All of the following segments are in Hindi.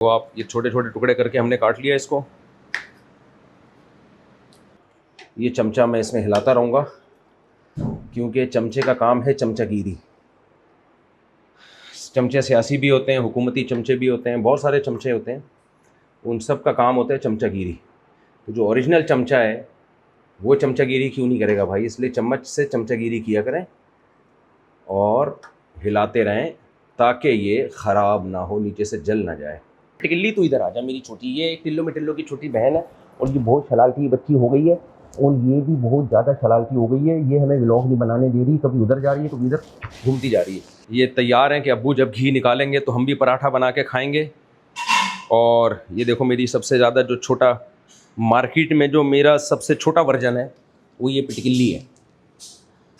तो आप ये छोटे छोटे टुकड़े करके हमने काट लिया इसको। ये चमचा मैं इसमें हिलाता रहूँगा क्योंकि चमचे का काम है चमचागिरी। चमचे सियासी भी होते हैं, हुकूमती चमचे भी होते हैं, बहुत सारे चमचे होते हैं, उन सब का काम होता है चमचागिरी। तो जो ओरिजिनल चमचा है वो चमचागिरी क्यों नहीं करेगा भाई, इसलिए चम्मच से चमचागिरी किया करें और हिलाते रहें ताकि ये ख़राब ना हो, नीचे से जल ना जाए। टिल्ली तू इधर आ जा मेरी छोटी, ये एक टिल्लो मिटिल्लो की छोटी बहन है और ये बहुत शरारती बच्ची हो गई है और ये भी बहुत ज़्यादा शरारती हो गई है। ये हमें व्लॉग नहीं बनाने दे रही, कभी उधर जा रही है कभी इधर घूमती जा रही है। ये तैयार हैं कि अब्बू जब घी निकालेंगे तो हम भी पराठा बना के खाएंगे। और ये देखो मेरी सबसे ज़्यादा जो छोटा मार्केट में जो मेरा सबसे छोटा वर्जन है वो ये पिटकिल्ली है,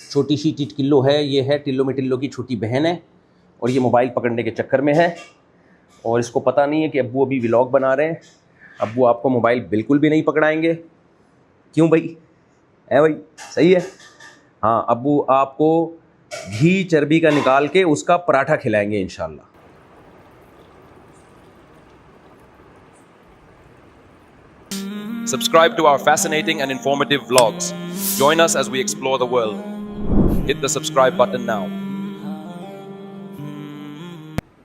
छोटी सी टिटकिल्लो है। ये है टिल्लो मिटिल्लो की छोटी बहन है और ये मोबाइल पकड़ने के चक्कर में है और इसको पता नहीं है कि अब्बू अभी व्लॉग बना रहे हैं। अब्बू आपको मोबाइल बिल्कुल भी नहीं पकड़ाएंगे। क्यों भाई, है भाई, सही है। हाँ, अब्बू आपको घी चर्बी का निकाल के उसका पराठा खिलाएंगे इंशाल्लाह। Subscribe to our fascinating and informative vlogs. Join us as we explore the world. Hit the subscribe button now.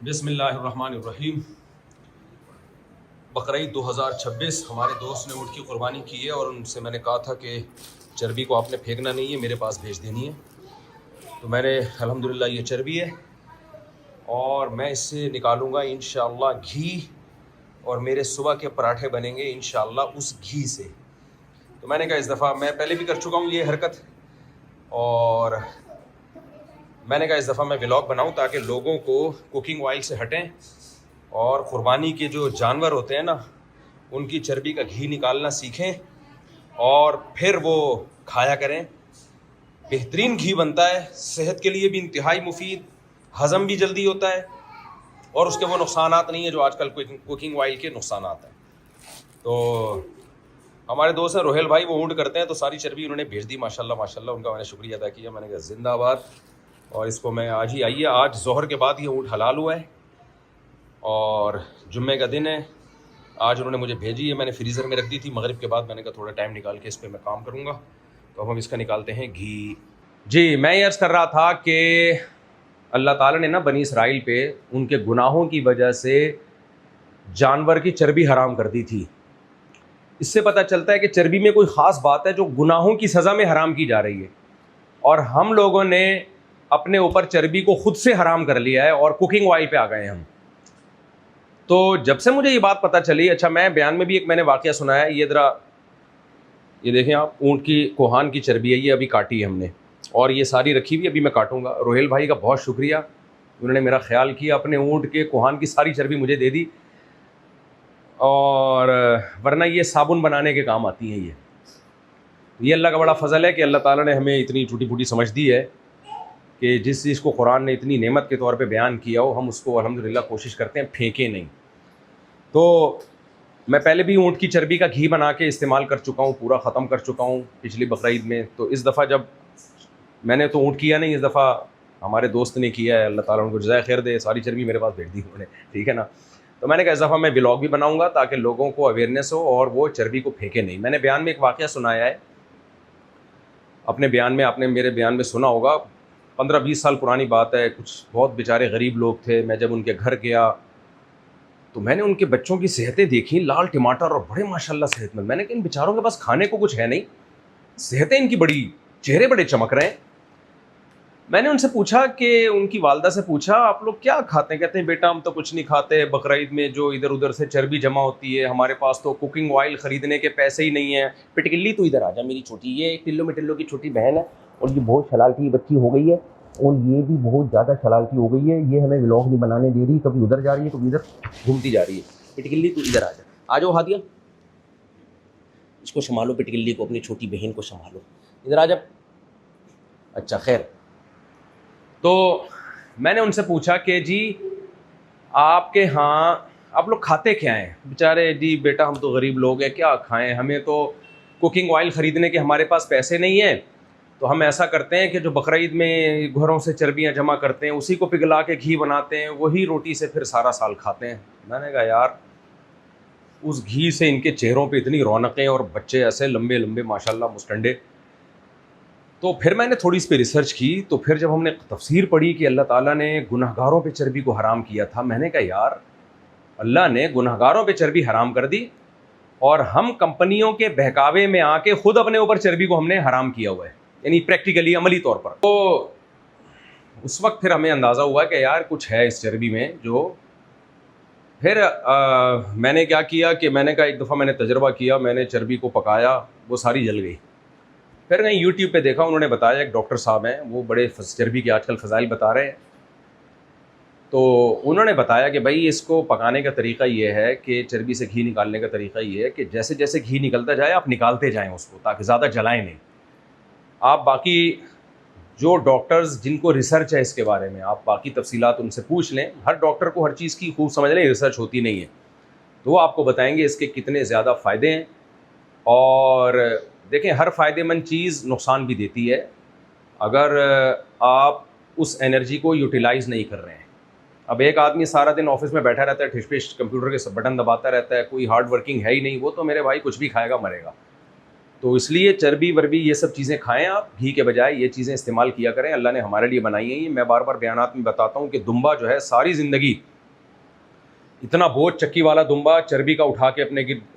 बिस्मिल्लाहिर्रहमानिर्रहीम। बकरीद 2026 हमारे दोस्त ने ऊँट की कुर्बानी की है और उनसे मैंने कहा था कि चर्बी को आपने फेंकना नहीं है, मेरे पास भेज देनी है। तो मैंने अल्हम्दुलिल्लाह ये चर्बी है और मैं इससे निकालूँगा इंशाअल्लाह घी और मेरे सुबह के पराठे बनेंगे इंशाअल्लाह उस घी से। तो मैंने कहा इस दफ़ा, मैं पहले भी कर चुका हूँ ये हरकत, और मैंने कहा इस दफ़ा मैं व्लॉग बनाऊँ ताकि लोगों को कुकिंग ऑयल से हटें और क़ुरबानी के जो जानवर होते हैं ना उनकी चर्बी का घी निकालना सीखें और फिर वो खाया करें। बेहतरीन घी बनता है, सेहत के लिए भी इंतहाई मुफीद, हज़म भी जल्दी होता है और उसके वो नुकसानात नहीं है जो आजकल कुकिंग ऑयल के नुकसानात हैं। तो हमारे दोस्त हैं रोहेल भाई, वो ऊँट करते हैं तो सारी चर्बी उन्होंने भेज दी माशाल्लाह माशाल्लाह। उनका मैंने शुक्रिया अदा किया। मैंने कहा जिंदाबाद। और इसको मैं आज ही आइए, आज ज़ोहर के बाद ये ऊँट हलाल हुआ है और जुम्मे का दिन है। आज उन्होंने मुझे भेजी है, मैंने फ्रीज़र में रख दी थी। मगरिब के बाद मैंने कहा थोड़ा टाइम निकाल के इस पर मैं काम करूँगा। तो अब हम इसका निकालते हैं घी। जी, मैं ये अर्ज़ कर रहा था कि अल्लाह ताला ने ना बनी इसराइल पे उनके गुनाहों की वजह से जानवर की चर्बी हराम कर दी थी। इससे पता चलता है कि चर्बी में कोई ख़ास बात है जो गुनाहों की सज़ा में हराम की जा रही है, और हम लोगों ने अपने ऊपर चर्बी को खुद से हराम कर लिया है और कुकिंग ऑयल पे आ गए हम। तो जब से मुझे ये बात पता चली, अच्छा मैं बयान में भी एक मैंने वाक़या सुनाया है, ये ज़रा ये देखें आप, ऊँट की कोहान की चर्बी है, ये अभी काटी है हमने और ये सारी रखी हुई, अभी मैं काटूंगा। रोहेल भाई का बहुत शुक्रिया, उन्होंने मेरा ख्याल किया, अपने ऊँट के कोहान की सारी चर्बी मुझे दे दी, और वरना ये साबुन बनाने के काम आती हैं। ये अल्लाह का बड़ा फ़ज़ल है कि अल्लाह ताला ने हमें इतनी टूटी फूटी समझ दी है कि जिस चीज़ को कुरान ने इतनी नेमत के तौर पे बयान किया हो, हम उसको अल्हम्दुलिल्लाह कोशिश करते हैं फेंके नहीं। तो मैं पहले भी ऊँट की चर्बी का घी बना के इस्तेमाल कर चुका हूँ, पूरा ख़त्म कर चुका हूँ पिछली बकरीद में। तो इस दफ़ा जब मैंने तो ऊँट किया नहीं, इस दफ़ा हमारे दोस्त ने किया है, अल्लाह ताला उनको जज़ाए खैर दे, सारी चर्बी मेरे पास भेज दी उन्होंने, ठीक है ना। तो मैंने कहा इस दफ़ा मैं व्लॉग भी बनाऊँगा ताकि लोगों को अवेयरनेस हो और वो चर्बी को फेंके नहीं। मैंने बयान में एक वाक़या सुनाया है, अपने बयान में, आपने मेरे बयान में सुना होगा, 15-20 साल पुरानी बात है। कुछ बहुत बेचारे गरीब लोग थे, मैं जब उनके घर गया तो मैंने उनके बच्चों की सेहतें देखी, लाल टमाटर और बड़े माशाल्लाह सेहतमंद। मैंने कहा इन बेचारों के पास खाने को कुछ है नहीं, सेहतें इनकी बड़ी, चेहरे बड़े चमक रहे हैं। मैंने उनसे पूछा कि उनकी वालदा से पूछा आप लोग क्या खाते हैं? कहते हैं बेटा हम तो कुछ नहीं खाते, बकरीद में जो इधर उधर से चर्बी जमा होती है, हमारे पास तो कुकिंग ऑयल ख़रीदने के पैसे ही नहीं है। पिटकिल्ली तू इधर आ जा मेरी छोटी, ये एक टिल्लो मिटिल्लो की छोटी बहन है और ये बहुत शरारती बच्ची हो गई है और ये भी बहुत ज़्यादा शरारती हो गई है। ये हमें व्लॉग नहीं बनाने दे रही, कभी उधर जा रही है कभी इधर घूमती जा रही है। पिटकिल्ली तू इधर आ जा, आ जाओ हादिया, इसको संभालो, पिटकिल्ली को, अपनी छोटी बहन को संभालो, इधर आ जा। अच्छा खैर, तो मैंने उनसे पूछा कि जी आपके यहाँ आप लोग खाते क्या हैं? बेचारे जी बेटा हम तो गरीब लोग हैं, क्या खाएं, हमें तो कुकिंग ऑयल ख़रीदने के हमारे पास पैसे नहीं हैं, तो हम ऐसा करते हैं कि जो बकरीद में घरों से चर्बियाँ जमा करते हैं उसी को पिघला के घी बनाते हैं, वही रोटी से फिर सारा साल खाते हैं। मैंने कहा यार उस घी से इनके चेहरों पे इतनी रौनकें और बच्चे ऐसे लंबे लंबे माशाल्लाह मुस्टंडे। तो फिर मैंने थोड़ी इस पे रिसर्च की, तो फिर जब हमने तफसीर पढ़ी कि अल्लाह ताला ने गुनहगारों पे चर्बी को हराम किया था, मैंने कहा यार अल्लाह ने गुनहगारों पे चर्बी हराम कर दी और हम कंपनियों के बहकावे में आके खुद अपने ऊपर चर्बी को हमने हराम किया हुआ है, यानी प्रैक्टिकली अमली तौर पर। तो उस वक्त फिर हमें अंदाज़ा हुआ कि यार कुछ है इस चर्बी में जो। फिर मैंने क्या किया कि मैंने कहा एक दफ़ा मैंने तजर्बा किया, मैंने चर्बी को पकाया, वो सारी जल गई। फिर मैं यूट्यूब पे देखा, उन्होंने बताया, एक डॉक्टर साहब हैं वो बड़े चर्बी के आजकल फ़ज़ाइल बता रहे हैं, तो उन्होंने बताया कि भाई इसको पकाने का तरीका ये है कि चर्बी से घी निकालने का तरीका ये है कि जैसे जैसे घी निकलता जाए आप निकालते जाएं उसको, ताकि ज़्यादा जलाएं नहीं। आप बाकी जो डॉक्टर्स जिनको रिसर्च है इसके बारे में, आप बाकी तफसीलात उनसे पूछ लें। हर डॉक्टर को हर चीज़ की खूब समझ लें, रिसर्च होती नहीं है, तो वो आपको बताएंगे इसके कितने ज़्यादा फ़ायदे हैं। और देखें, हर फ़ायदेमंद चीज़ नुकसान भी देती है अगर आप उस एनर्जी को यूटिलाइज़ नहीं कर रहे हैं। अब एक आदमी सारा दिन ऑफिस में बैठा रहता है, ठिश पिश कंप्यूटर के सब बटन दबाता रहता है, कोई हार्ड वर्किंग है ही नहीं, वो तो मेरे भाई कुछ भी खाएगा मरेगा। तो इसलिए चर्बी वर्बी ये सब चीज़ें खाएं आप, घी के बजाय ये चीज़ें इस्तेमाल किया करें, अल्लाह ने हमारे लिए बनाई हैं। मैं बार बार बयानात में बताता हूँ कि दुम्बा जो है सारी ज़िंदगी इतना बोझ चक्की वाला दुम्बा चर्बी का उठा के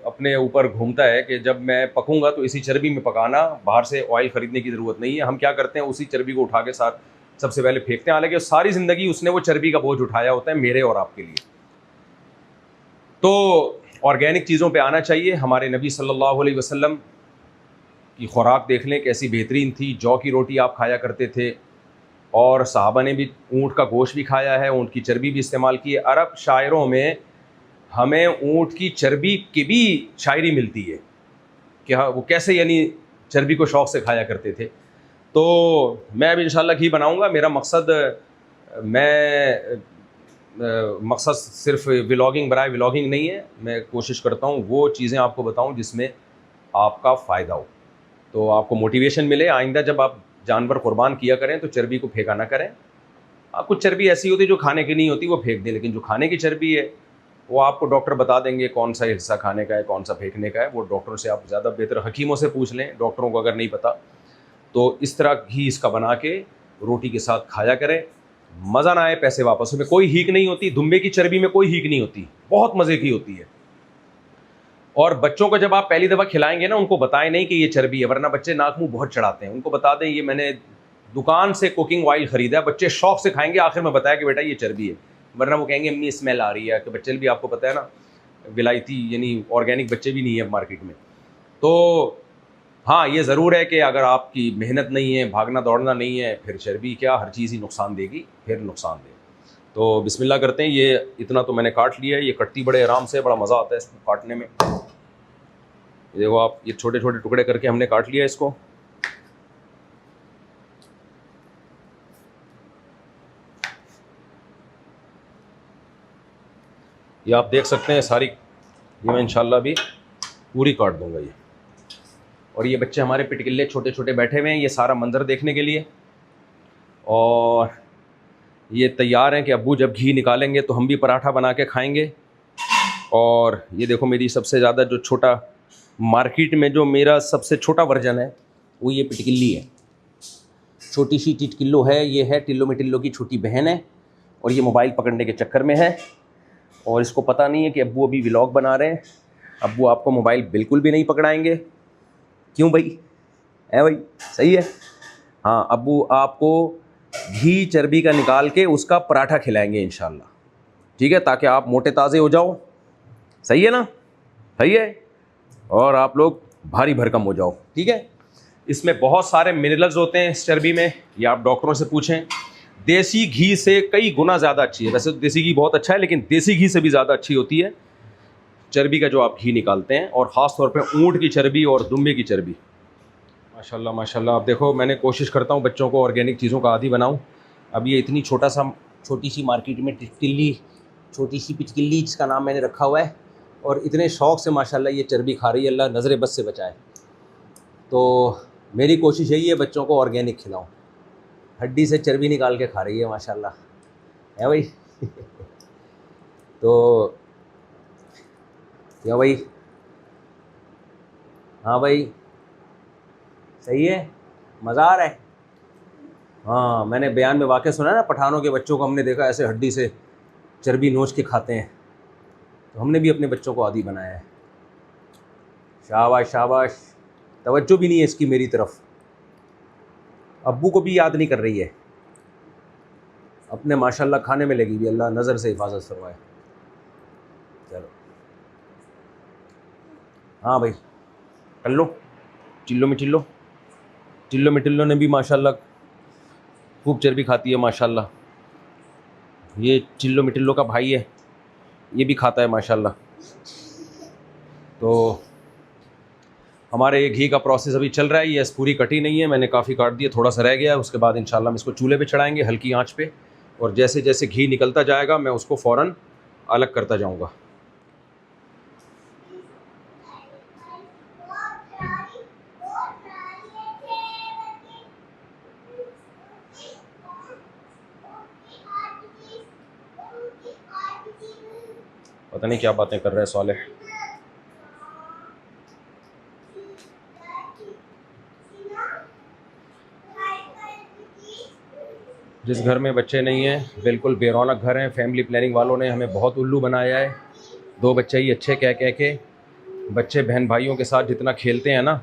अपने ऊपर घूमता है कि जब मैं पकूँगा तो इसी चर्बी में पकाना, बाहर से ऑयल ख़रीदने की ज़रूरत नहीं है। हम क्या करते हैं, उसी चर्बी को उठा के सबसे पहले फेंकते हैं, हालांकि सारी ज़िंदगी उसने वो चर्बी का बोझ उठाया होता है मेरे और आपके लिए। तो ऑर्गेनिक चीज़ों पे आना चाहिए। हमारे नबी सल्लल्लाहु अलैहि वसल्लम की खुराक देख लें कैसी बेहतरीन थी। जौ की रोटी आप खाया करते थे, और सहाबा ने भी ऊँट का गोश्त भी खाया है, ऊँट की चर्बी भी इस्तेमाल की है। अरब शायरों में हमें ऊँट की चर्बी की भी शायरी मिलती है कि हाँ वो कैसे यानी चर्बी को शौक़ से खाया करते थे। तो मैं अब इंशाल्लाह घी बनाऊंगा। मेरा मकसद सिर्फ व्लॉगिंग बराए व्लॉगिंग नहीं है, मैं कोशिश करता हूँ वो चीज़ें आपको बताऊँ जिसमें आपका फ़ायदा हो, तो आपको मोटिवेशन मिले। आइंदा जब आप जानवर कुर्बान किया करें तो चर्बी को फेंका ना करें। कुछ चर्बी ऐसी होती है जो खाने की नहीं होती, वो फेंक दें, लेकिन जो खाने की चर्बी है वो आपको डॉक्टर बता देंगे कौन सा हिस्सा खाने का है, कौन सा फेंकने का है। वो डॉक्टरों से आप ज़्यादा बेहतर हकीमों से पूछ लें, डॉक्टरों को अगर नहीं पता तो। इस तरह घी इसका बना के रोटी के साथ खाया करें, मज़ा ना आए पैसे वापस। में कोई हीक नहीं होती, दुम्बे की चर्बी में कोई हीक नहीं होती, बहुत मज़े की होती है। और बच्चों को जब आप पहली दफ़ा खिलाएंगे ना, उनको बताएं नहीं कि ये चर्बी है, वरना बच्चे नाक मुंह बहुत चढ़ाते हैं। उनको बता दें ये मैंने दुकान से कुकिंग ऑयल ख़रीदा है, बच्चे शौक़ से खाएंगे, आखिर में बताया कि बेटा ये चर्बी है, वरना वो कहेंगे अम्मी स्मेल आ रही है। कि बच्चे भी आपको पता है ना, विलायती यानी ऑर्गेनिक बच्चे भी नहीं है मार्केट में। तो हाँ, ये ज़रूर है कि अगर आपकी मेहनत नहीं है, भागना दौड़ना नहीं है, फिर चर्बी क्या हर चीज़ ही नुकसान देगी, फिर नुकसान दे। तो बिस्मिल्लाह करते हैं। ये इतना तो मैंने काट लिया है, ये कटती बड़े आराम से, बड़ा मज़ा आता है इसको काटने में। देखो आप, ये छोटे छोटे टुकड़े करके हमने काट लिया इसको। ये आप देख सकते हैं सारी, ये मैं इंशाल्लाह भी पूरी काट दूंगा ये। और ये बच्चे हमारे पिटकिल्ले छोटे छोटे बैठे हुए हैं ये सारा मंज़र देखने के लिए, और ये तैयार हैं कि अब्बू जब घी निकालेंगे तो हम भी पराठा बना के खाएंगे। और ये देखो मेरी सबसे ज़्यादा जो छोटा, मार्केट में जो मेरा सबसे छोटा वर्जन है वो ये पिटकिल्ली है, छोटी सी टिटकिल्लो है। ये है टिल्लो में टिल्लो की छोटी बहन है, और ये मोबाइल पकड़ने के चक्कर में है, और इसको पता नहीं है कि अब्बू अभी व्लॉग बना रहे हैं। अब्बू आपको मोबाइल बिल्कुल भी नहीं पकड़ाएंगे। क्यों भाई, है भाई, सही है। हाँ, अब्बू आपको घी चर्बी का निकाल के उसका पराठा खिलाएंगे इंशाल्लाह, ठीक है, ताकि आप मोटे ताज़े हो जाओ। सही है ना, सही है, और आप लोग भारी भरकम हो जाओ, ठीक है। इसमें बहुत सारे मिनरल्स होते हैं इस चर्बी में, ये आप डॉक्टरों से पूछें। देसी घी से कई गुना ज़्यादा अच्छी है। वैसे तो देसी घी बहुत अच्छा है, लेकिन देसी घी से भी ज़्यादा अच्छी होती है चर्बी का जो आप घी निकालते हैं, और ख़ास तौर पे ऊँट की चर्बी और दुम्बे की चर्बी। माशाल्लाह माशाल्लाह। आप देखो, मैंने कोशिश करता हूँ बच्चों को ऑर्गेनिक चीज़ों का आदी बनाऊँ। अब ये इतनी छोटी सी मार्केट में टिटकिल्ली, छोटी सी पिचकिल्ली जिसका नाम मैंने रखा हुआ है, और इतने शौक़ से माशाल्लाह ये चर्बी खा रही है। अल्लाह नज़र बद से बचाए। तो मेरी कोशिश यही है बच्चों को ऑर्गेनिक खिलाऊँ। हड्डी से चर्बी निकाल के खा रही है माशाल्लाह, है भाई। तो क्या भाई? हाँ भाई, सही है, मज़ा आ रहा है। हाँ, मैंने बयान में वाक़या सुना ना, पठानों के बच्चों को हमने देखा ऐसे हड्डी से चर्बी नोच के खाते हैं, तो हमने भी अपने बच्चों को आदी बनाया है। शाबाश शाबाश, तवज्जो भी नहीं है इसकी मेरी तरफ, अब्बू को भी याद नहीं कर रही है, अपने माशाल्लाह खाने में लगी हुई, अल्लाह नज़र से हिफाजत फरमाए। चलो हाँ भाई, टल्लो, चिल्लो में टिल्लो, चिल्लो में टिल्लो ने भी माशाल्लाह खूब चर्बी खाती है माशाल्लाह। ये चिल्लो में टिल्लो का भाई है, ये भी खाता है माशाल्लाह। तो हमारे ये घी का प्रोसेस अभी चल रहा है, ये पूरी कटी नहीं है, मैंने काफ़ी काट दिया, थोड़ा सा रह गया है। उसके बाद इंशाल्लाह हम इसको चूल्हे पे चढ़ाएंगे हल्की आंच पे, और जैसे जैसे घी निकलता जाएगा मैं उसको फ़ौरन अलग करता जाऊंगा। पता नहीं क्या बातें कर रहे हैं सालेह। जिस घर में बच्चे नहीं हैं, बिल्कुल बेरौनक घर हैं, फैमिली प्लानिंग वालों ने हमें बहुत उल्लू बनाया है। 2 बच्चे ही अच्छे कह कह के, बच्चे बहन भाइयों के साथ जितना खेलते हैं ना,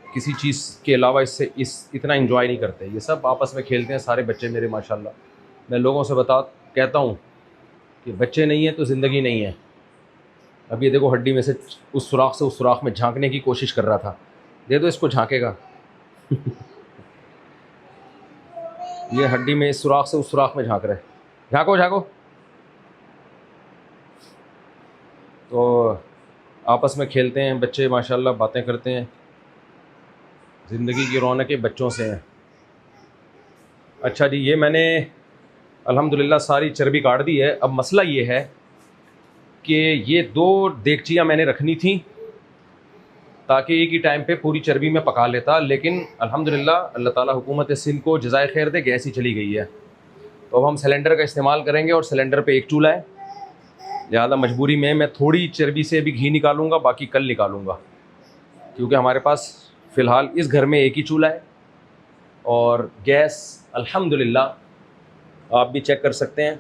किसी चीज़ के अलावा इससे इतना एंजॉय नहीं करते। ये सब आपस में खेलते हैं सारे बच्चे मेरे माशाल्लाह। मैं लोगों से कहता हूँ कि बच्चे नहीं हैं तो ज़िंदगी नहीं है। अब ये देखो हड्डी में से उस सुराख में झांकने की कोशिश कर रहा था, दे दो इसको, झांकेगा। ये हड्डी में इस सुराख से उस सुराख में झांक रहे, झांको झांको। तो आपस में खेलते हैं बच्चे माशाल्लाह, बातें करते हैं, ज़िंदगी की रौनकें बच्चों से हैं। अच्छा जी, ये मैंने अल्हम्दुलिल्लाह सारी चर्बी काट दी है। अब मसला ये है कि ये 2 देगचियाँ मैंने रखनी थी ताकि एक ही टाइम पे पूरी चर्बी में पका लेता, लेकिन अल्हम्दुलिल्लाह अल्लाह ताला हुकूमत सिंध को जज़ाए खैर दे, गैस ही चली गई है। तो अब हम सिलेंडर का इस्तेमाल करेंगे, और सिलेंडर पे एक चूल्हा है, लिहाजा मजबूरी में मैं थोड़ी चर्बी से भी घी निकालूंगा, बाकी कल निकालूंगा, क्योंकि हमारे पास फ़िलहाल इस घर में एक ही चूल्हा है। और गैस अल्हम्दुलिल्लाह आप भी चेक कर सकते हैं,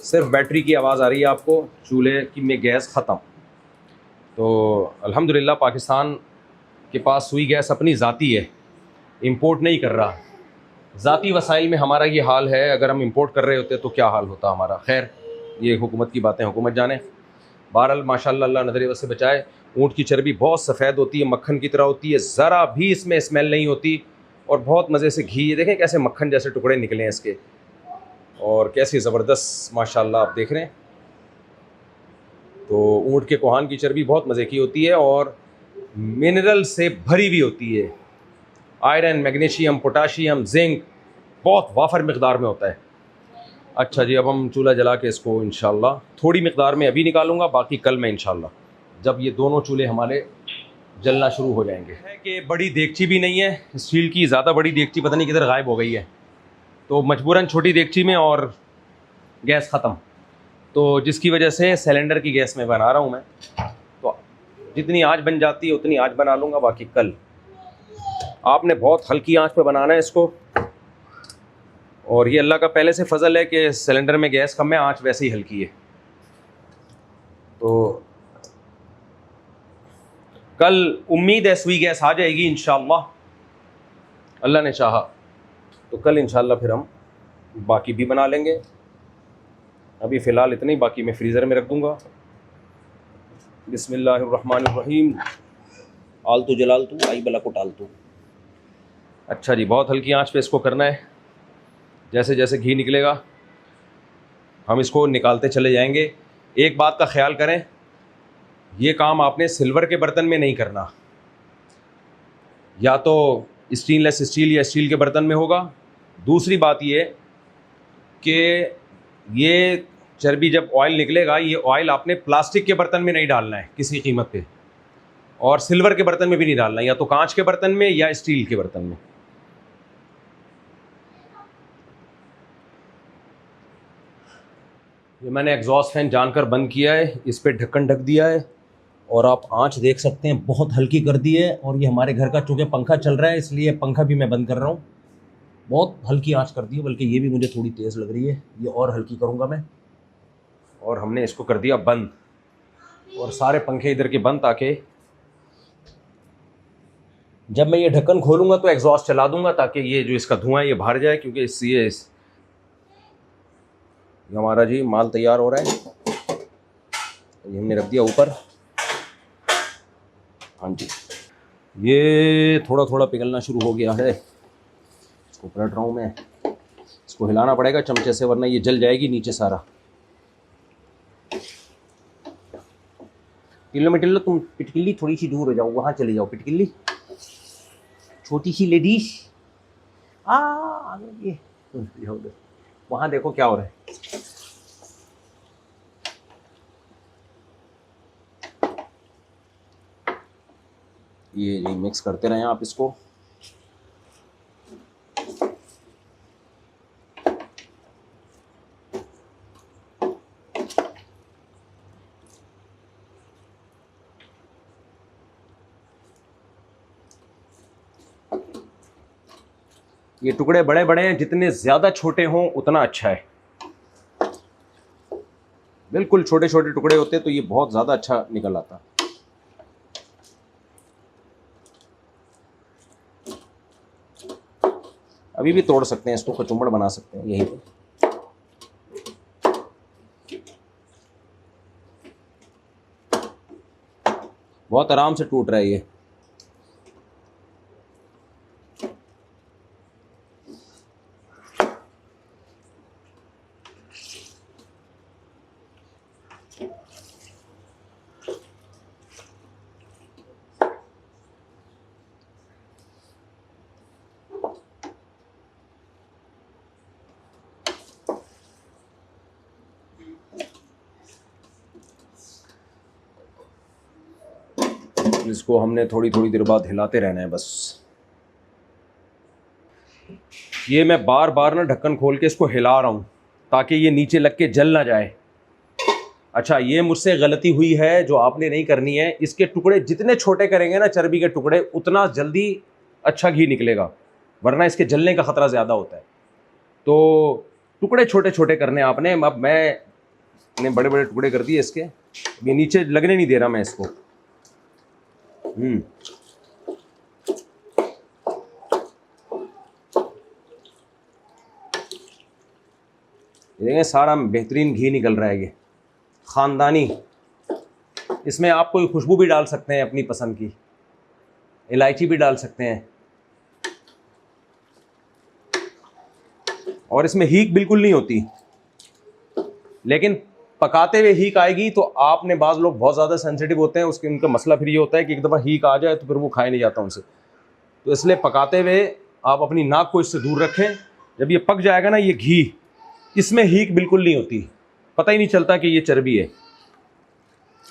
सिर्फ बैटरी की आवाज़ आ रही है आपको, चूल्हे की में गैस ख़त्म। तो अल्हम्दुलिल्लाह पाकिस्तान के पास सुई गैस अपनी ज़ाती है, इंपोर्ट नहीं कर रहा। ज़ाती वसाइल में हमारा ये हाल है, अगर हम इंपोर्ट कर रहे होते तो क्या हाल होता हमारा। खैर, ये हुकूमत की बातें हुकूमत जाने। बहरहाल माशाल्लाह अल्लाह नज़र बद से बचाए। ऊँट की चर्बी बहुत सफ़ेद होती है, मक्खन की तरह होती है, ज़रा भी इसमें स्मेल नहीं होती, और बहुत मज़े से घी, ये देखें कैसे मक्खन जैसे टुकड़े निकले हैं इसके, और कैसी ज़बरदस्त माशाल्लाह आप देख रहे हैं। तो ऊँट के कोहान की चर्बी बहुत मज़े की होती है और मिनरल से भरी हुई होती है, आयरन, मैग्नीशियम, पोटाशियम, जिंक बहुत वाफर मकदार में होता है। अच्छा जी, अब हम चूल्हा जला के इसको इंशाल्लाह थोड़ी मकदार में अभी निकालूंगा, बाकी कल में इंशाल्लाह जब ये दोनों चूल्हे हमारे जलना शुरू हो जाएंगे। है कि बड़ी देगची भी नहीं है स्टील की, ज़्यादा बड़ी देगची पता नहीं किधर गायब हो गई है, तो मजबूरन छोटी देगची में, और गैस ख़त्म, तो जिसकी वजह से सिलेंडर की गैस में बना रहा हूँ मैं। तो जितनी आज बन जाती है उतनी आज बना लूँगा, बाकी कल। आपने बहुत हल्की आंच पे बनाना है इसको, और ये अल्लाह का पहले से फजल है कि सिलेंडर में गैस कम है, आंच वैसे ही हल्की है। तो कल उम्मीद है सुई गैस आ जाएगी इंशाअल्लाह, अल्लाह ने चाहा तो कल इंशाअल्लाह फिर हम बाकी भी बना लेंगे। अभी फ़िलहाल इतनी, बाकी मैं फ्रीज़र में रख दूँगा। बिस्मिल्लाहिर्रहमानिर्रहीम, आलतू जलालतू आई बला को टालतू। अच्छा जी, बहुत हल्की आंच पे इसको करना है, जैसे जैसे घी निकलेगा हम इसको निकालते चले जाएंगे। एक बात का ख्याल करें, ये काम आपने सिल्वर के बर्तन में नहीं करना, या तो स्टेनलेस स्टील या स्टील के बर्तन में होगा। दूसरी बात ये कि ये चर्बी जब ऑयल निकलेगा, ये ऑयल आपने प्लास्टिक के बर्तन में नहीं डालना है किसी कीमत पे, और सिल्वर के बर्तन में भी नहीं डालना है, या तो कांच के बर्तन में या स्टील के बर्तन में। ये मैंने एग्जॉस्ट फैन जानकर बंद किया है, इस पर ढक्कन ढक दिया है और आप आंच देख सकते हैं बहुत हल्की कर दी है। और ये हमारे घर का चूँकि पंखा चल रहा है इसलिए पंखा भी मैं बंद कर रहा हूँ। बहुत हल्की आंच कर दी है, बल्कि ये भी मुझे थोड़ी तेज़ लग रही है, ये और हल्की करूँगा मैं। और हमने इसको कर दिया बंद और सारे पंखे इधर के बंद, ताकि जब मैं ये ढक्कन खोलूँगा तो एग्जॉस्ट चला दूँगा ताकि ये जो इसका धुआं है ये बाहर जाए, क्योंकि ये हमारा जी माल तैयार हो रहा है। ये हमने रख दिया ऊपर। हाँ जी, ये थोड़ा थोड़ा पिघलना शुरू हो गया है। इसको पलट रहा हूँ मैं, इसको हिलाना पड़ेगा चमचे से वरना ये जल जाएगी नीचे सारा। टिल्लो में टिल्लो, तुम पिटकिल्ली थोड़ी सी दूर हो जाओ, वहाँ चले जाओ पिटकिल्ली, छोटी सी लेडीज। ये वहाँ देखो क्या हो रहा है। ये मिक्स करते रहें आप इसको। ये टुकड़े बड़े बड़े हैं, जितने ज़्यादा छोटे हों उतना अच्छा है। बिल्कुल छोटे छोटे टुकड़े होते तो ये बहुत ज़्यादा अच्छा निकल आता। अभी भी तोड़ सकते हैं इसको, कचुम्बड़ बना सकते हैं यहीं पे। बहुत आराम से टूट रहा है ये। इसको हमने थोड़ी थोड़ी देर बाद हिलाते रहना है बस। ये मैं बार बार ना ढक्कन खोल के इसको हिला रहा हूँ ताकि ये नीचे लग के जल ना जाए। अच्छा, ये मुझसे गलती हुई है जो आपने नहीं करनी है। इसके टुकड़े जितने छोटे करेंगे ना चर्बी के टुकड़े, उतना जल्दी अच्छा घी निकलेगा, वरना इसके जलने का ख़तरा ज़्यादा होता है। तो टुकड़े छोटे छोटे करने आपने। अब मैंने बड़े बड़े टुकड़े कर दिए इसके, ये नीचे लगने नहीं दे रहा मैं इसको। देखें सारा बेहतरीन घी निकल रहा है, ये ख़ानदानी। इसमें आप कोई खुशबू भी डाल सकते हैं अपनी पसंद की, इलायची भी डाल सकते हैं। और इसमें हीक बिल्कुल नहीं होती, लेकिन पकाते हुए हीक आएगी तो आपने, बाज़ लोग बहुत ज़्यादा सेंसिटिव होते हैं, उसके उनका मसला फिर ये होता है कि एक दफ़ा हीक आ जाए तो फिर वो खाया नहीं जाता उनसे। तो इसलिए पकाते हुए आप अपनी नाक को इससे दूर रखें। जब ये पक जाएगा ना ये घी, इसमें हीक बिल्कुल नहीं होती, पता ही नहीं चलता कि ये चर्बी है।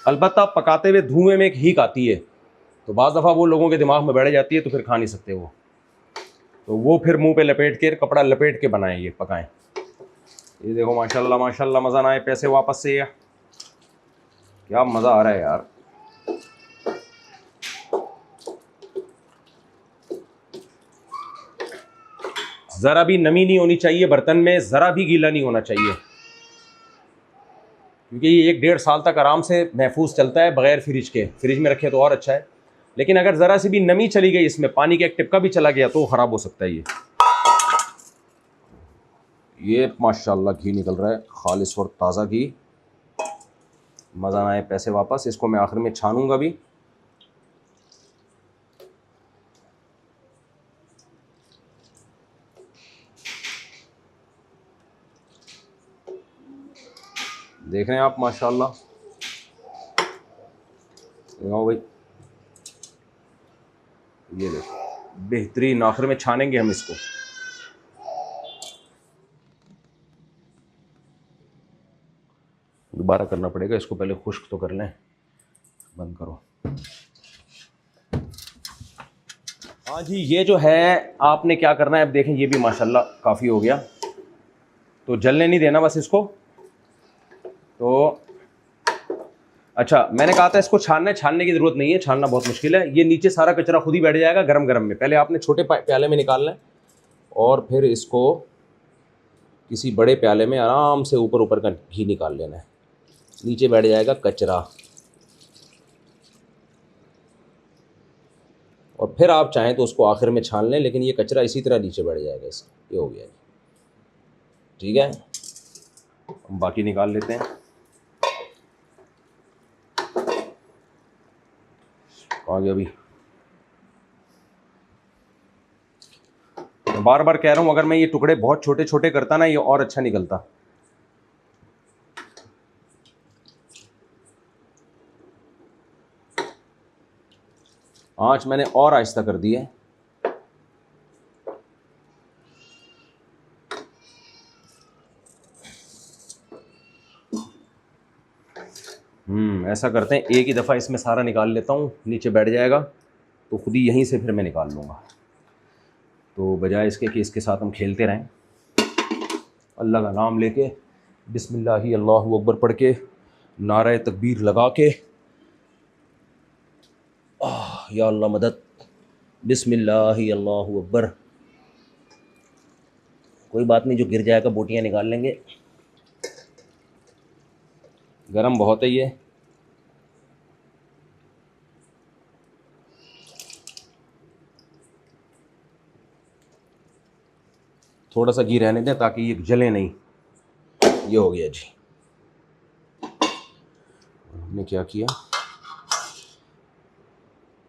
अलबत्ता पकाते हुए धुएं में एक हीक आती है, तो बाज़ दफ़ा वो लोगों के दिमाग में बैठ जाती है, तो फिर खा नहीं सकते वो। तो वो फिर मुंह पे लपेट के, कपड़ा लपेट के बनाएं, ये पकाएं। ये देखो माशाल्लाह माशाल्लाह, मज़ा ना आए पैसे वापस से। क्या मज़ा आ रहा है यार। ज़रा भी नमी नहीं होनी चाहिए बर्तन में, ज़रा भी गीला नहीं होना चाहिए, क्योंकि ये 1-1.5 साल तक आराम से महफूज चलता है बग़ैर फ्रिज के। फ्रिज में रखे तो और अच्छा है, लेकिन अगर ज़रा सी भी नमी चली गई इसमें, पानी का एक टिपका भी चला गया तो ख़राब हो सकता है। ये माशाल्लाह घी निकल रहा है, खालिस और ताज़ा घी। मज़ा ना आए पैसे वापस। इसको मैं आखिर में छानूंगा भी। देख रहे हैं आप माशाल्लाह, देखो भाई, ये देखो बेहतरीन। आखिर में छानेंगे हम इसको। दोबारा करना पड़ेगा इसको, पहले खुश्क तो कर लें। बंद करो। हाँ जी, ये जो है आपने क्या करना है, अब देखें ये भी माशाल्लाह काफ़ी हो गया। तो जलने नहीं देना बस इसको। तो अच्छा, मैंने कहा था इसको छानने की ज़रूरत नहीं है, छानना बहुत मुश्किल है। ये नीचे सारा कचरा खुद ही बैठ जाएगा गरम गरम में। पहले आपने छोटे प्याले में निकालना है और फिर इसको किसी बड़े प्याले में आराम से ऊपर ऊपर का घी निकाल लेना है, नीचे बैठ जाएगा कचरा। और फिर आप चाहें तो उसको आखिर में छान लें, लेकिन ये कचरा इसी तरह नीचे बैठ जाएगा इसका। ये हो गया, ठीक है। हम बाकी निकाल लेते हैं। आ गया अभी। मैं बार बार कह रहा हूँ, अगर मैं ये टुकड़े बहुत छोटे छोटे करता ना, ये और अच्छा निकलता। आंच मैंने और आहिस्ता कर दी है। ऐसा करते हैं, एक ही दफ़ा इसमें सारा निकाल लेता हूँ, नीचे बैठ जाएगा तो खुद ही यहीं से फिर मैं निकाल लूँगा। तो बजाय इसके कि इसके साथ हम खेलते रहें, अल्लाह का नाम लेके बिस्मिल्लाहि अल्लाहु अकबर पढ़ के नारे तकबीर लगा के या अल्लाह मदद, बिस्मिल्लाहि अल्लाहु अकबर। कोई बात नहीं, जो गिर जाएगा बोटियाँ निकाल लेंगे। गरम बहुत है ये। थोड़ा सा घी रहने दें ताकि ये जले नहीं। ये हो गया जी। हमने क्या किया,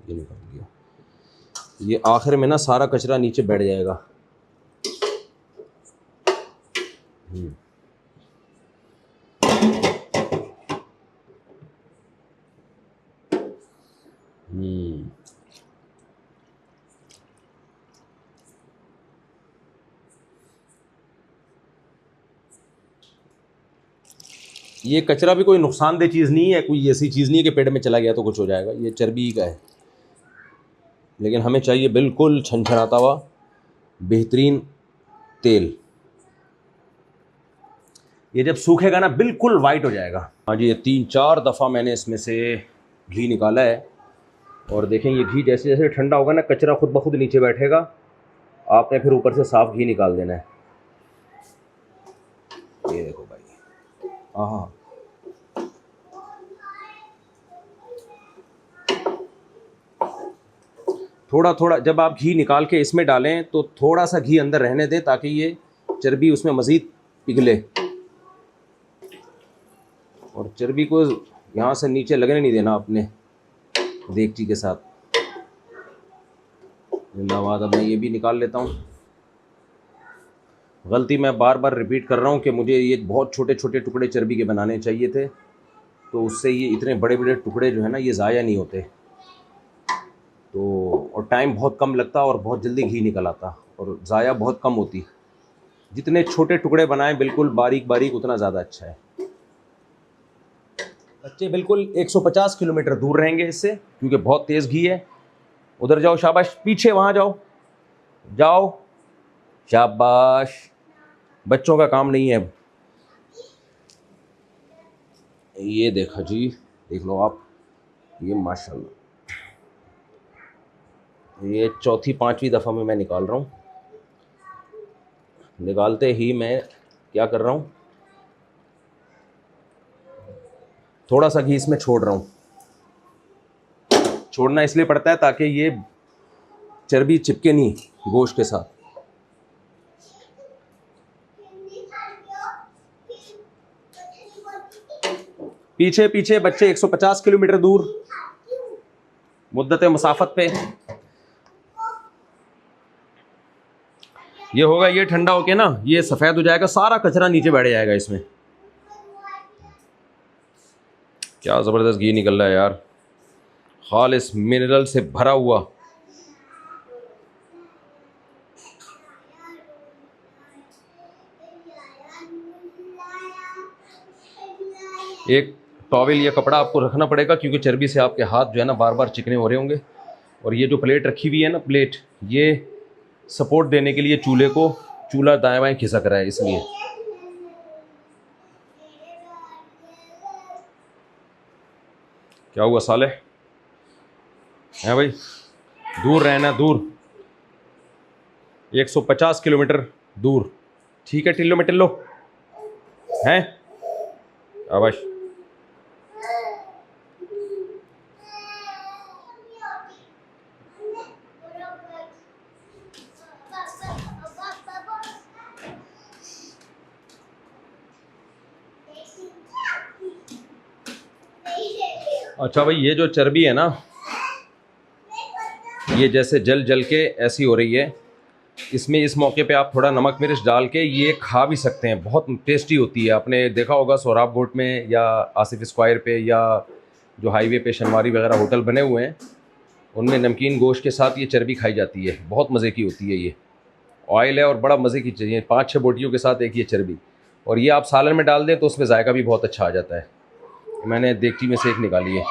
ये निकाल दिया। ये आखिर में ना सारा कचरा नीचे बैठ जाएगा। ये कचरा भी कोई नुकसानदेह चीज़ नहीं है, कोई ऐसी चीज़ नहीं है कि पेट में चला गया तो कुछ हो जाएगा। ये चर्बी का है, लेकिन हमें चाहिए बिल्कुल छनछनाता हुआ बेहतरीन तेल। ये जब सूखेगा ना बिल्कुल वाइट हो जाएगा। हाँ जी, ये 3-4 दफ़ा मैंने इसमें से घी निकाला है। और देखें, ये घी जैसे जैसे ठंडा होगा ना, कचरा खुद ब खुद नीचे बैठेगा। आपने फिर ऊपर से साफ़ घी निकाल देना है। ये देखो भाई, हाँ, थोड़ा थोड़ा जब आप घी निकाल के इसमें डालें तो थोड़ा सा घी अंदर रहने दें ताकि ये चर्बी उसमें मज़ीद पिघले। और चर्बी को यहाँ से नीचे लगने नहीं देना अपने देगची के साथ। जिंदाबाद। अब मैं ये भी निकाल लेता हूँ। गलती मैं बार बार रिपीट कर रहा हूँ कि मुझे ये बहुत छोटे छोटे टुकड़े चर्बी के बनाने चाहिए थे, तो उससे ये इतने बड़े बड़े टुकड़े जो है ना, ये ज़ाया नहीं होते। तो और टाइम बहुत कम लगता और बहुत जल्दी घी निकल आता और ज़ाया बहुत कम होती। जितने छोटे टुकड़े बनाएं बिल्कुल बारीक बारीक, उतना ज़्यादा अच्छा है। बच्चे बिल्कुल 150 किलोमीटर दूर रहेंगे इससे, क्योंकि बहुत तेज़ घी है। उधर जाओ, शाबाश, पीछे वहाँ जाओ, जाओ, शाबाश। बच्चों का काम नहीं है। ये देखा जी, देख लो आप, ये माशाल्लाह, ये 4-5वीं दफ़ा में मैं निकाल रहा हूँ। निकालते ही मैं क्या कर रहा हूँ, थोड़ा सा घी इसमें छोड़ रहा हूँ। छोड़ना इसलिए पड़ता है ताकि ये चर्बी चिपके नहीं गोश्त के साथ। पीछे पीछे बच्चे 150 किलोमीटर दूर मुद्दत मुसाफत पे। ये होगा, ये ठंडा होके ना ये सफ़ेद हो जाएगा, सारा कचरा नीचे बैठ जाएगा इसमें। क्या ज़बरदस्त घी निकल रहा है यार, खालिस मिनरल से भरा हुआ। एक टॉवेल या कपड़ा आपको रखना पड़ेगा, क्योंकि चर्बी से आपके हाथ जो है ना बार बार चिकने हो रहे होंगे। और ये जो प्लेट रखी हुई है ना, प्लेट, ये सपोर्ट देने के लिए चूल्हा दाएं बाएं खिसक रहा है, इसलिए। क्या हुआ साले? है भाई, दूर रहना, दूर, 150 किलोमीटर दूर। ठीक है, टिल्लो में टिल्लो हैं। आवाज अच्छा भाई, ये जो चर्बी है ना, ये जैसे जल जल के ऐसी हो रही है, इसमें इस मौके पे आप थोड़ा नमक मिर्च डाल के ये खा भी सकते हैं। बहुत टेस्टी होती है। आपने देखा होगा सोहराब गोट में या आसिफ स्क्वायर पे या जो हाईवे पे शनवारी वगैरह होटल बने हुए हैं, उनमें नमकीन गोश्त के साथ ये चर्बी खाई जाती है। बहुत मज़े की होती है। ये ऑयल है और बड़ा मज़े की चाहिए। 5-6 बोटियों के साथ एक ये चर्बी, और ये आप सालन में डाल दें तो उसमें जायका भी बहुत अच्छा आ जाता है। मैंने देगची में से एक निकाली है।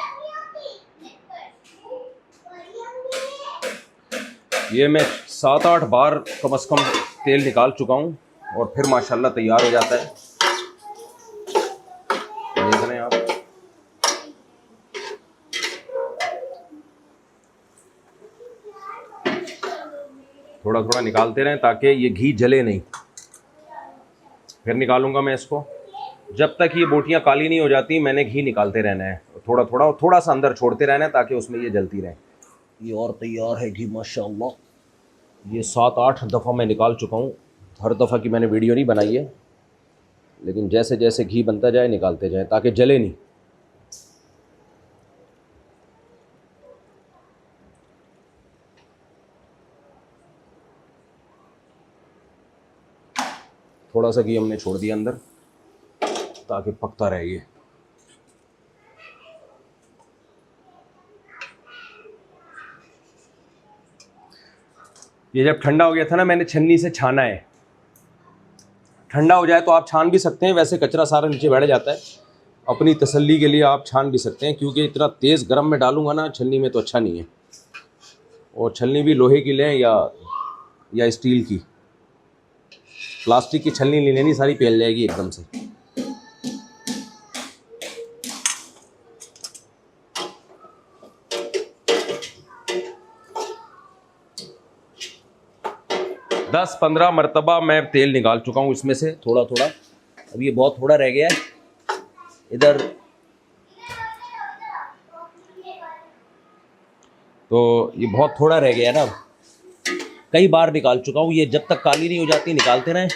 ये मैं 7-8 बार कम से कम तेल निकाल चुका हूँ और फिर माशाल्लाह तैयार हो जाता है। देख रहे हैं आप। थोड़ा थोड़ा निकालते रहें ताकि ये घी जले नहीं। फिर निकालूंगा मैं इसको। जब तक ये बोटियाँ काली नहीं हो जाती मैंने घी निकालते रहना है। थोड़ा थोड़ा थोड़ा सा अंदर छोड़ते रहना है ताकि उसमें ये जलती रहे। ये और तैयार है घी माशाल्लाह। ये 7-8 दफ़ा मैं निकाल चुका हूँ। हर दफ़ा की मैंने वीडियो नहीं बनाई है, लेकिन जैसे जैसे घी बनता जाए निकालते जाएं ताकि जले नहीं। थोड़ा सा घी हमने छोड़ दिया अंदर ताकि पकता रहे। ये जब ठंडा हो गया था ना, मैंने छन्नी से छाना है। ठंडा हो जाए तो आप छान भी सकते हैं, वैसे कचरा सारा नीचे बैठ जाता है। अपनी तसल्ली के लिए आप छान भी सकते हैं, क्योंकि इतना तेज़ गर्म में डालूंगा ना छन्नी में तो अच्छा नहीं है। और छन्नी भी लोहे की लें या स्टील की। प्लास्टिक की छन्नी नहीं लेनी, सारी पेल जाएगी एकदम से। दस 15 मरतबा मैं तेल निकाल चुका हूँ इसमें से थोड़ा थोड़ा। अब ये बहुत थोड़ा रह गया है इधर, तो ये बहुत थोड़ा रह गया ना। कई बार निकाल चुका हूँ। ये जब तक काली नहीं हो जाती निकालते रहें।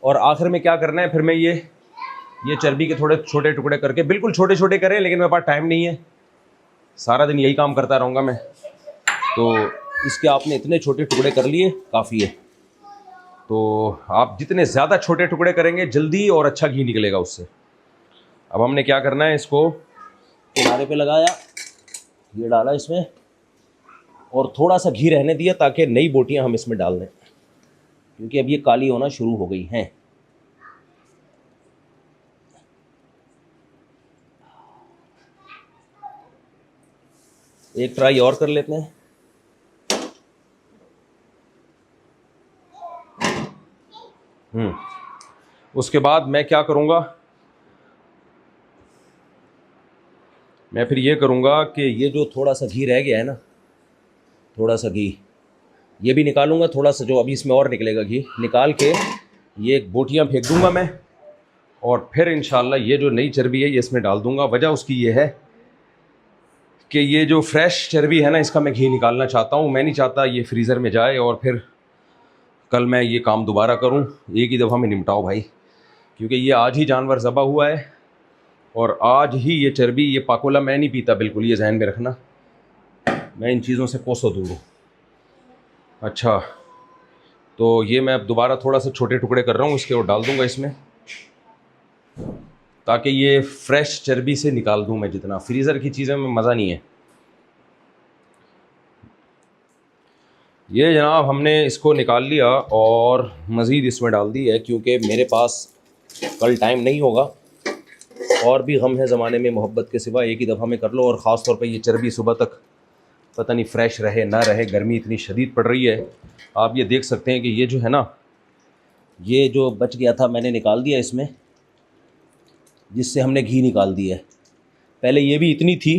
और आखिर में क्या करना है, फिर मैं ये चर्बी के थोड़े छोटे टुकड़े करके, बिल्कुल छोटे छोटे करें, लेकिन मेरे पास टाइम नहीं है, सारा दिन यही काम करता रहूँगा मैं। तो इसके आपने इतने छोटे टुकड़े कर लिए काफ़ी है। तो आप जितने ज़्यादा छोटे टुकड़े करेंगे जल्दी और अच्छा घी निकलेगा उससे। अब हमने क्या करना है, इसको किनारे पे लगाया, ये डाला इसमें और थोड़ा सा घी रहने दिया ताकि नई बोटियां हम इसमें डाल दें, क्योंकि अब ये काली होना शुरू हो गई हैं। एक ट्राई और कर लेते हैं। उसके बाद मैं क्या करूँगा, मैं फिर ये करूँगा कि ये जो थोड़ा सा घी रह गया है ना, थोड़ा सा घी ये भी निकालूंगा। थोड़ा सा जो अभी इसमें और निकलेगा घी निकाल के ये बोटियाँ फेंक दूंगा मैं, और फिर इंशाल्लाह ये जो नई चर्बी है ये इसमें डाल दूंगा। वजह उसकी ये है कि ये जो फ्रेश चर्बी है ना, इसका मैं घी निकालना चाहता हूँ। मैं नहीं चाहता ये फ्रीज़र में जाए और फिर कल मैं ये काम दोबारा करूँ। एक ही दफ़ा में निपटाओ भाई, क्योंकि ये आज ही जानवर ज़बा हुआ है और आज ही ये चर्बी, ये पाकोला मैं नहीं पीता बिल्कुल, ये जहन में रखना। मैं इन चीज़ों से कोसों दूर हूँ। अच्छा, तो ये मैं अब दोबारा थोड़ा सा छोटे टुकड़े कर रहा हूँ इसके और डाल दूँगा इसमें, ताकि ये फ्रेश चर्बी से निकाल दूँ मैं जितना। फ्रीज़र की चीज़ें में मज़ा नहीं है। ये जनाब हमने इसको निकाल लिया और मज़ीद इसमें डाल दी है, क्योंकि मेरे पास कल टाइम नहीं होगा। और भी गम है ज़माने में मोहब्बत के सिवा, एक ही दफ़ा में कर लो। और ख़ास तौर पे ये चर्बी सुबह तक पता नहीं फ्रेश रहे ना रहे, गर्मी इतनी शदीद पड़ रही है। आप ये देख सकते हैं कि ये जो है ना, ये जो बच गया था मैंने निकाल दिया इसमें, जिससे हमने घी निकाल दिया है। पहले ये भी इतनी थी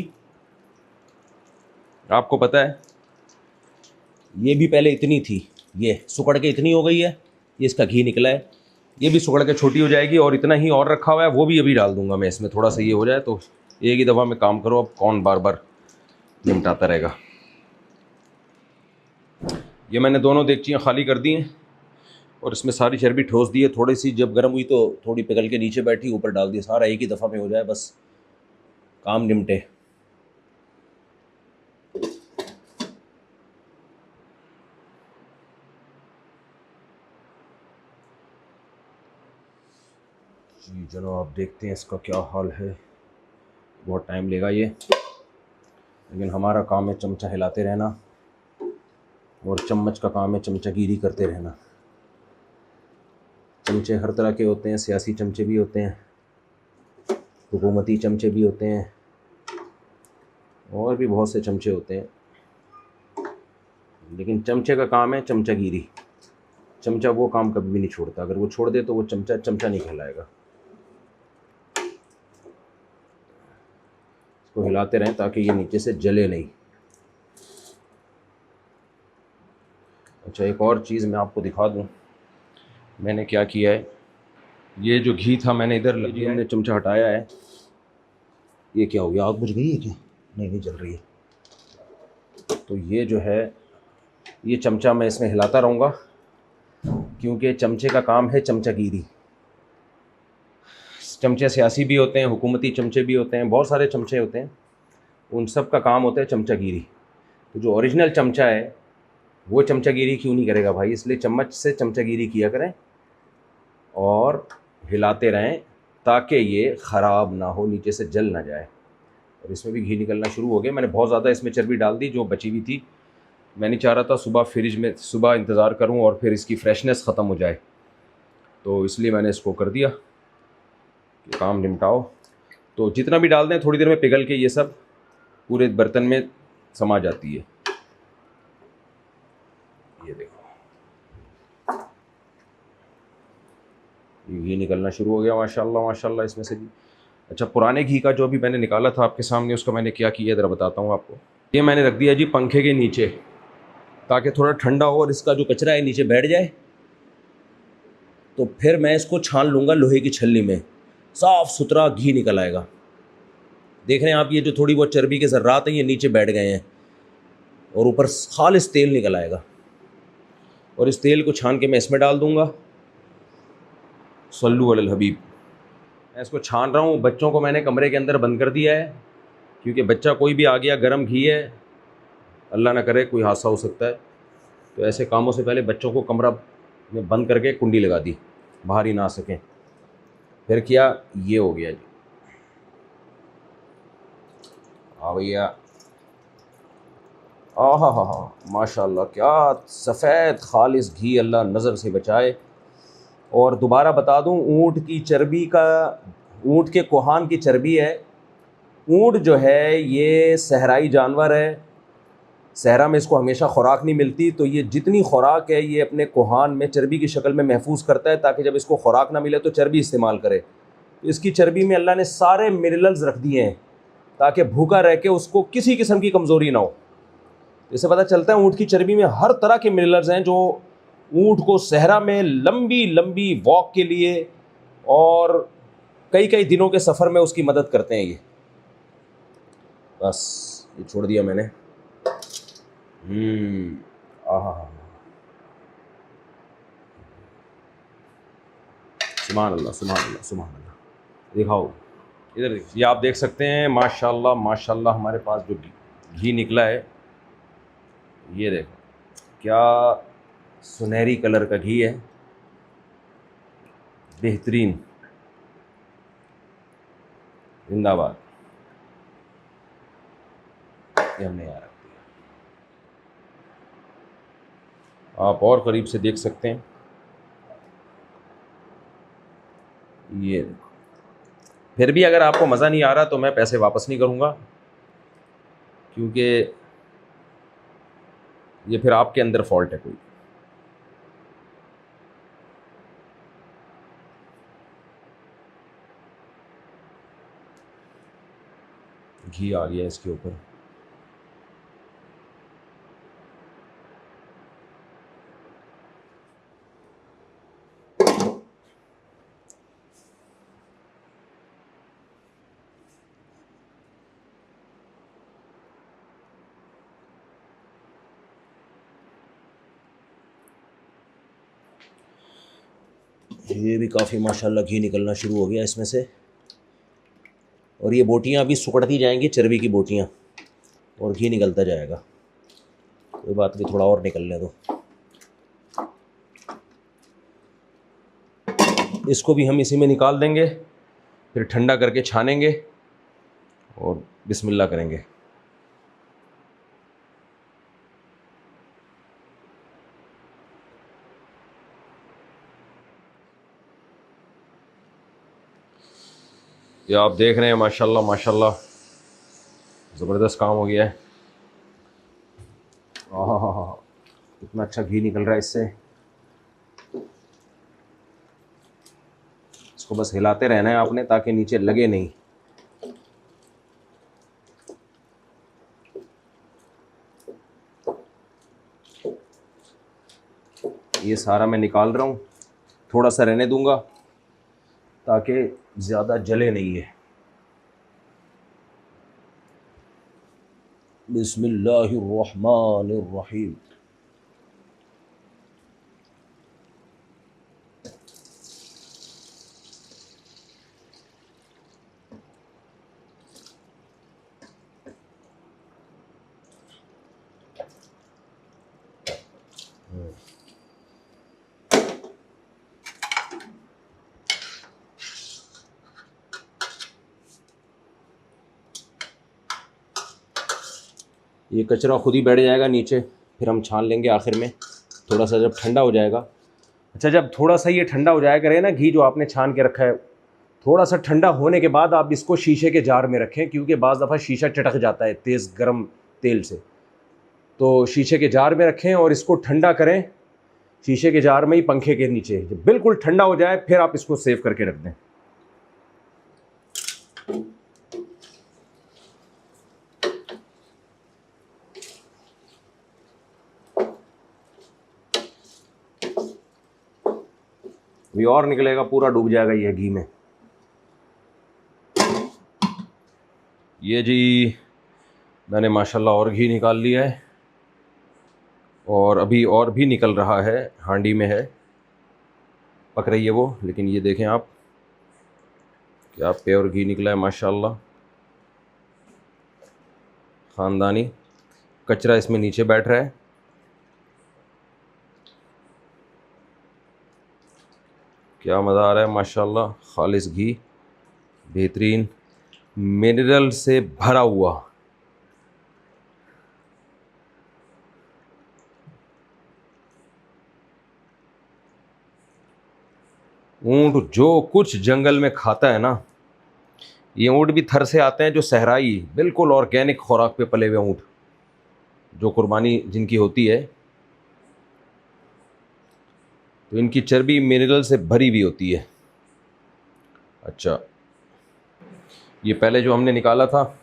आपको पता है ये भी पहले इतनी थी, ये सुकड़ के इतनी हो गई है, ये इसका घी निकला है, ये भी सुकड़ के छोटी हो जाएगी और इतना ही और रखा हुआ है, वो भी अभी डाल दूंगा मैं इसमें, थोड़ा सा ये हो जाए तो एक ही दफ़ा में काम करो, अब कौन बार बार निपटाता रहेगा। ये मैंने दोनों देगचियाँ खाली कर दी हैं और इसमें सारी चर्बी ठोस दी है, थोड़ी सी जब गर्म हुई तो थोड़ी पिघल के नीचे बैठी, ऊपर डाल दिया, सारा एक ही दफ़ा में हो जाए, बस काम निपटे। जी चलो आप देखते हैं इसका क्या हाल है, बहुत टाइम लेगा ये, लेकिन हमारा काम है चमचा हिलाते रहना और चम्मच का काम है चमचागिरी करते रहना। चमचे हर तरह के होते हैं, सियासी चमचे भी होते हैं, हुकूमती चमचे भी होते हैं, और भी बहुत से चमचे होते हैं, लेकिन चमचे का काम है चमचागिरी। चमचा वो काम कभी भी नहीं छोड़ता, अगर वो छोड़ दे तो वो चमचा चमचा नहीं कहलाएगा। इसको हिलाते रहें ताकि ये नीचे से जले नहीं। अच्छा एक और चीज़ मैं आपको दिखा दूं, मैंने क्या किया है, ये जो घी था मैंने इधर लगी, हमने चमचा हटाया है, ये क्या हो गया, आग बुझ गई है क्या? नहीं जल रही है। तो ये जो है, ये चमचा मैं इसमें हिलाता रहूँगा, क्योंकि चमचे का काम है चमचागिरी। चमचे सियासी भी होते हैं, हुकूमती चमचे भी होते हैं, बहुत सारे चमचे होते हैं, उन सब का काम होता है चमचागिरी। तो जो ओरिजिनल चमचा है वो चमचागिरी क्यों नहीं करेगा भाई, इसलिए चम्मच से चमचागिरी किया करें और हिलाते रहें ताकि ये ख़राब ना हो, नीचे से जल ना जाए। और इसमें भी घी निकलना शुरू हो गया, मैंने बहुत ज़्यादा इसमें चर्बी डाल दी जो बची हुई थी, मैं नहीं चाह रहा था सुबह फ्रिज में सुबह इंतज़ार करूं और फिर इसकी फ्रेशनेस ख़त्म हो जाए, तो इसलिए मैंने इसको कर दिया कि काम निपटाओ। तो जितना भी डाल दें थोड़ी देर में पिघल के ये सब पूरे बर्तन में समा जाती है। ये देखो ये घी निकलना शुरू हो गया, माशाल्लाह माशाल्लाह इसमें से भी। अच्छा पुराने घी का जो भी मैंने निकाला था आपके सामने, उसका मैंने क्या किया ज़रा बताता हूँ आपको। ये मैंने रख दिया जी पंखे के नीचे, ताकि थोड़ा ठंडा हो और इसका जो कचरा है नीचे बैठ जाए, तो फिर मैं इसको छान लूँगा लोहे की छलनी में, साफ़ सुथरा घी निकल आएगा। देख रहे हैं आप, ये जो थोड़ी बहुत चर्बी के ज़र्रात हैं ये नीचे बैठ गए हैं और ऊपर खालिस तेल निकल आएगा। और इस तेल को छान के मैं इसमें डाल दूँगा। सल्लू अलल हबीब। मैं इसको छान रहा हूँ, बच्चों को मैंने कमरे के अंदर बंद कर दिया है, क्योंकि बच्चा कोई भी आ गया, गर्म घी है, अल्लाह ना करे कोई हादसा हो सकता है, तो ऐसे कामों से पहले बच्चों को कमरा में बंद करके कुंडी लगा दी, बाहर ही ना आ सकें। फिर क्या, ये हो गया जी। हाँ भैया, हाँ माशाल्लाह, क्या सफ़ेद खालिस घी, अल्लाह नज़र से बचाए। और दोबारा बता दूं, ऊँट की चर्बी का, ऊँट के कोहान की चर्बी है। ऊँट जो है ये सहराई जानवर है, सहरा में इसको हमेशा खुराक नहीं मिलती, तो ये जितनी खुराक है ये अपने कोहान में चर्बी की शक्ल में महफूज करता है, ताकि जब इसको खुराक ना मिले तो चर्बी इस्तेमाल करे। तो इसकी चर्बी में अल्लाह ने सारे मिनरल्स रख दिए हैं ताकि भूखा रह के उसको किसी किस्म की कमज़ोरी ना हो। इससे पता चलता है ऊँट की चर्बी में हर तरह के मिनरल्स हैं जो ऊँट को सहरा में लंबी लंबी वॉक के लिए और कई कई दिनों के सफ़र में उसकी मदद करते हैं। ये बस ये छोड़ दिया मैंने। आहा, सुभान अल्लाह सुभान अल्लाह सुभान अल्लाह। दिखाओ इधर, ये आप देख सकते हैं माशाल्लाह माशाल्लाह हमारे पास जो घी निकला है, ये देखो क्या सुनहरी कलर का घी है, बेहतरीन, जिंदाबाद। ये हमने यहाँ रख दिया, आप और करीब से देख सकते हैं। ये देखो, फिर भी अगर आपको मज़ा नहीं आ रहा तो मैं पैसे वापस नहीं करूँगा, क्योंकि ये फिर आपके अंदर फॉल्ट है कोई। घी आ गया इसके ऊपर, ये भी काफ़ी माशाल्लाह घी निकलना शुरू हो गया इसमें से, और ये बोटियाँ अभी सुकड़ती जाएंगी, चर्बी की बोटियाँ, और घी निकलता जाएगा। कोई बात नहीं, थोड़ा और निकलने दो। इसको भी हम इसी में निकाल देंगे, फिर ठंडा करके छानेंगे और बिस्मिल्लाह करेंगे। ये आप देख रहे हैं माशाल्लाह माशाल्लाह ज़बरदस्त काम हो गया है। आहा, कितना अच्छा घी निकल रहा है इससे। इसको बस हिलाते रहना है आपने ताकि नीचे लगे नहीं। ये सारा मैं निकाल रहा हूँ, थोड़ा सा रहने दूंगा ताकि ज़्यादा जले नहीं है। बिस्मिल्लाहिर्रहमानिर्रहीम। ये कचरा खुद ही बैठ जाएगा नीचे, फिर हम छान लेंगे आखिर में, थोड़ा सा जब ठंडा हो जाएगा। अच्छा, जब थोड़ा सा ये ठंडा हो जाया करे ना, घी जो आपने छान के रखा है, थोड़ा सा ठंडा होने के बाद आप इसको शीशे के जार में रखें, क्योंकि बाज़ दफ़ा शीशा चटक जाता है तेज़ गर्म तेल से। तो शीशे के जार में रखें और इसको ठंडा करें शीशे के जार में ही, पंखे के नीचे। जब बिल्कुल ठंडा हो जाए फिर आप इसको सेव करके रख दें। अभी और निकलेगा, पूरा डूब जाएगा ये घी में। ये जी मैंने माशाल्लाह और घी निकाल लिया है, और अभी और भी निकल रहा है, हांडी में है, पक रही है वो। लेकिन ये देखें आप, क्या प्योर घी निकला है माशाल्लाह, ख़ानदानी। कचरा इसमें नीचे बैठ रहा है। क्या मज़ा आ रहा है माशाल्लाह, खालिस घी, बेहतरीन, मिनरल से भरा हुआ। ऊँट जो कुछ जंगल में खाता है ना, ये ऊँट भी थर से आते हैं, जो सहराई बिल्कुल ऑर्गेनिक खुराक पे पले हुए ऊँट, जो कुर्बानी जिनकी होती है, तो इनकी चर्बी मिनरल से भरी हुई होती है। अच्छा, ये पहले जो हमने निकाला था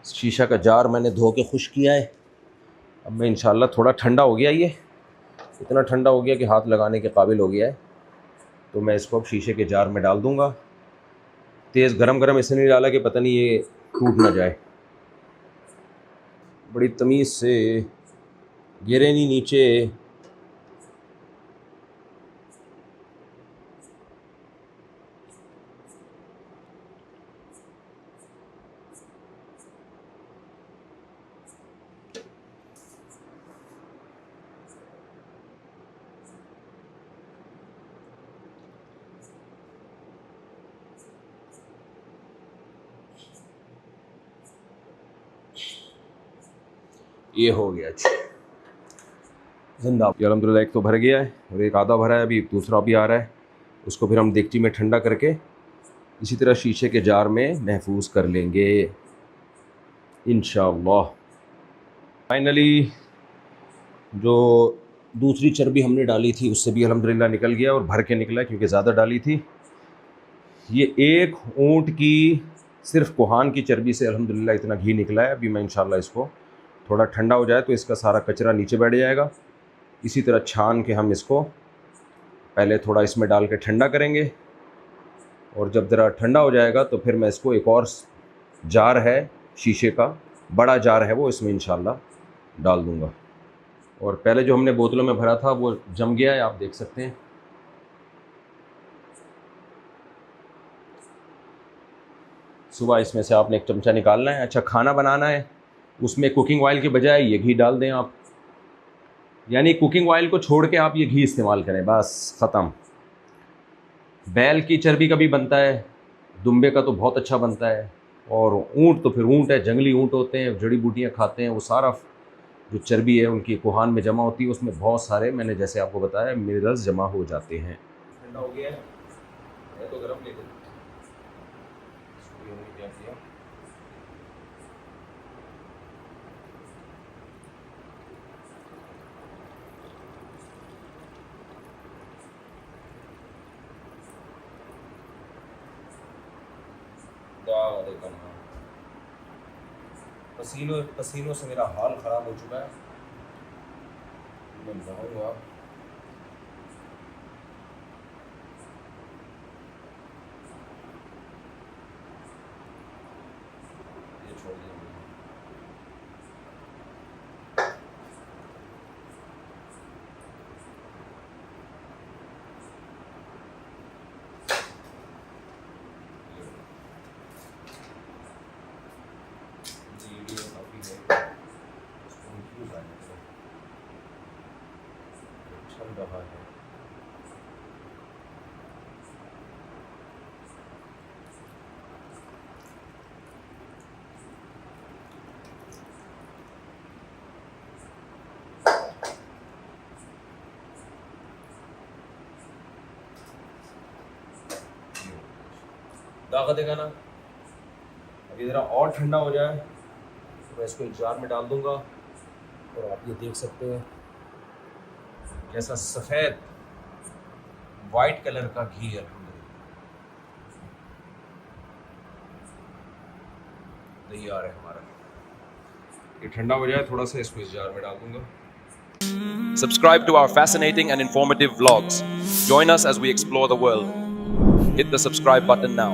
शीशा का जार, मैंने धो के खुश किया है। अब मैं इंशाल्लाह, थोड़ा ठंडा हो गया, ये इतना ठंडा हो गया कि हाथ लगाने के काबिल हो गया है, तो मैं इसको अब शीशे के जार में डाल दूँगा। तेज़ गरम गरम इसलिए नहीं डाला कि पता नहीं ये टूट ना जाए। बड़ी तमीज़ से, गिरे नहीं नीचे। ये हो गया जी, जिंदा। अल्हम्दुलिल्लाह एक तो भर गया है और एक आधा भरा है, अभी दूसरा भी आ रहा है। उसको फिर हम देगची में ठंडा करके इसी तरह शीशे के जार में महफूज कर लेंगे इंशाअल्लाह। फाइनली जो दूसरी चर्बी हमने डाली थी उससे भी अल्हम्दुलिल्लाह निकल गया, और भर के निकला क्योंकि ज़्यादा डाली थी। ये एक ऊँट की सिर्फ कोहान की चर्बी से अल्हम्दुलिल्लाह इतना घी निकला है। अभी मैं इंशाअल्लाह इसको थोड़ा ठंडा हो जाए तो इसका सारा कचरा नीचे बैठ जाएगा। इसी तरह छान के हम इसको पहले थोड़ा इसमें डाल के ठंडा करेंगे, और जब ज़रा ठंडा हो जाएगा तो फिर मैं इसको एक और जार है शीशे का, बड़ा जार है वो, इसमें इंशाल्लाह डाल दूँगा। और पहले जो हमने बोतलों में भरा था वो जम गया है, आप देख सकते हैं। सुबह इसमें से आपने एक चमचा निकालना है। अच्छा, खाना बनाना है, उसमें कुकिंग ऑयल की बजाय ये घी डाल दें आप, यानी कुकिंग ऑयल को छोड़ के आप ये घी इस्तेमाल करें, बस ख़त्म। बैल की चर्बी का भी बनता है, दुम्बे का तो बहुत अच्छा बनता है, और ऊँट तो फिर ऊँट है, जंगली ऊँट होते हैं, जड़ी बूटियाँ खाते हैं, वो सारा जो चर्बी है उनकी कोहान में जमा होती है, उसमें बहुत सारे, मैंने जैसे आपको बताया, मिनरल्स जमा हो जाते हैं। ठंडा हो गया है तो गर्म ले लें। क्या किया, पसीनों से मेरा हाल ख़राब हो चुका है। मैं नहाऊंगा, ये छोड़ दिया मैंने। काफ़ी है, चल रहा है। दागा देगा ना, अभी ज़रा और ठंडा हो जाए तो मैं इसको एक जार में डाल दूंगा, और आप ये देख सकते हैं कैसा सफ़ेद वाइट कलर का घी है। तैयार है हमारा। ये ठंडा हो जाए थोड़ा सा, इसको इस जार में डाल दूंगा। Subscribe to our fascinating and informative vlogs. Join us as we explore the world. Hit the subscribe button now.